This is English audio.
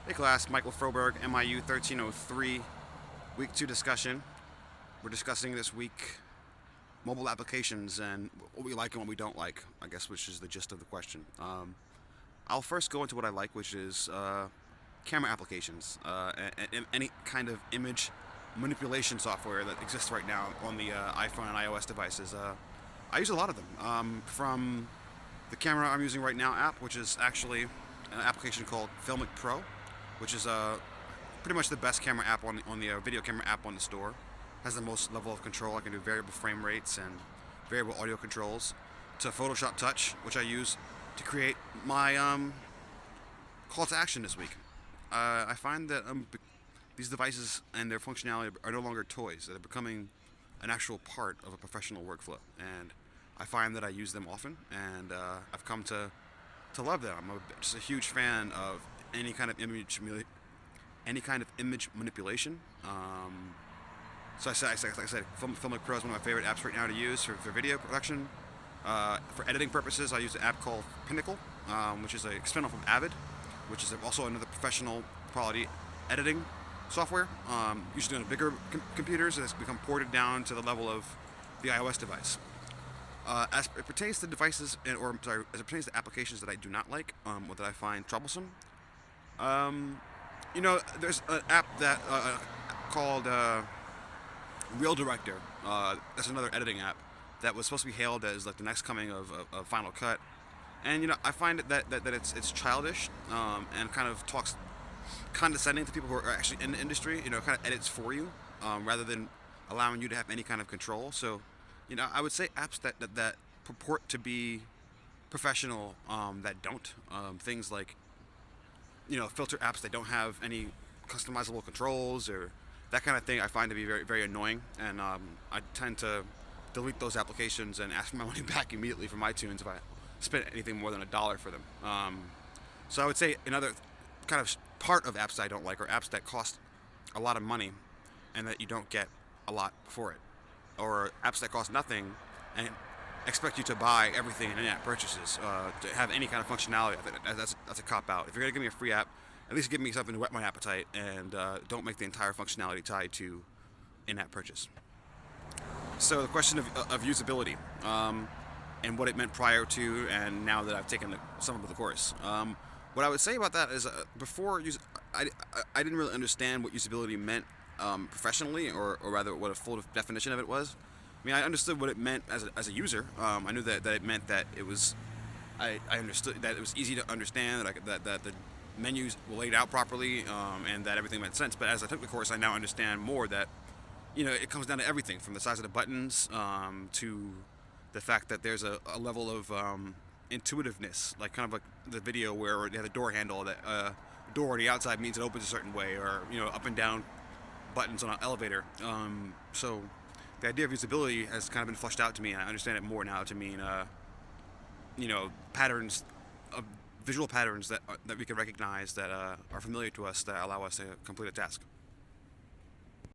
Hey class, Michael Froberg, MIU 1303, week 2 discussion. We're discussing this week mobile applications and what we like and what we don't like, I guess, which is the gist of the question. I'll first go into what I like, which is camera applications and any kind of image manipulation software that exists right now on the iPhone and iOS devices. I use a lot of them, from the camera I'm using right now app, which is actually an application called Filmic Pro, which is pretty much the best camera app on the video camera app on the store. Has the most level of control. I can do variable frame rates and variable audio controls. To Photoshop Touch, which I use to create my call to action this week. I find that these devices and their functionality are no longer toys. They're becoming an actual part of a professional workflow, and I find that I use them often, and I've come to love them. Just a huge fan of any kind of image manipulation. So like I said, Filmic Pro is one of my favorite apps right now to use for video production. For editing purposes, I use an app called Pinnacle, which is a spin-off from Avid, which is also another professional quality editing software. Usually on bigger computers, it's become ported down to the level of the iOS device. As it pertains to devices, as it pertains to applications that I do not like, or that I find troublesome, there's an app that called Real Director. That's another editing app that was supposed to be hailed as like the next coming of Final Cut, and I find that it's childish, and kind of talks condescending to people who are actually in the industry. Kind of edits for you, rather than allowing you to have any kind of control. So, I would say apps that purport to be professional, that don't. Things like filter apps that don't have any customizable controls or that kind of thing, I find to be very, very annoying, and I tend to delete those applications and ask for my money back immediately from iTunes if I spend anything more than $1 for them. So I would say another kind of part of apps that I don't like are apps that cost a lot of money and that you don't get a lot for it, or apps that cost nothing and expect you to buy everything in in-app purchases to have any kind of functionality. That's a cop out. If you're gonna give me a free app, at least give me something to whet my appetite, and don't make the entire functionality tied to in-app purchase. So the question of usability, and what it meant prior to and now that I've taken some of the course. What I would say about that is, I didn't really understand what usability meant professionally, or rather what a full definition of it was. I mean, I understood what it meant as a user. I knew that it meant that it was. I understood that it was easy to understand, that the menus were laid out properly, and that everything made sense. But as I took the course, I now understand more that it comes down to everything from the size of the buttons, to the fact that there's a level of intuitiveness, like kind of like the video where they have a door handle that door on the outside means it opens a certain way, or up and down buttons on an elevator. So the idea of usability has kind of been fleshed out to me, and I understand it more now to mean patterns of visual patterns that we can recognize that are familiar to us, that allow us to complete a task.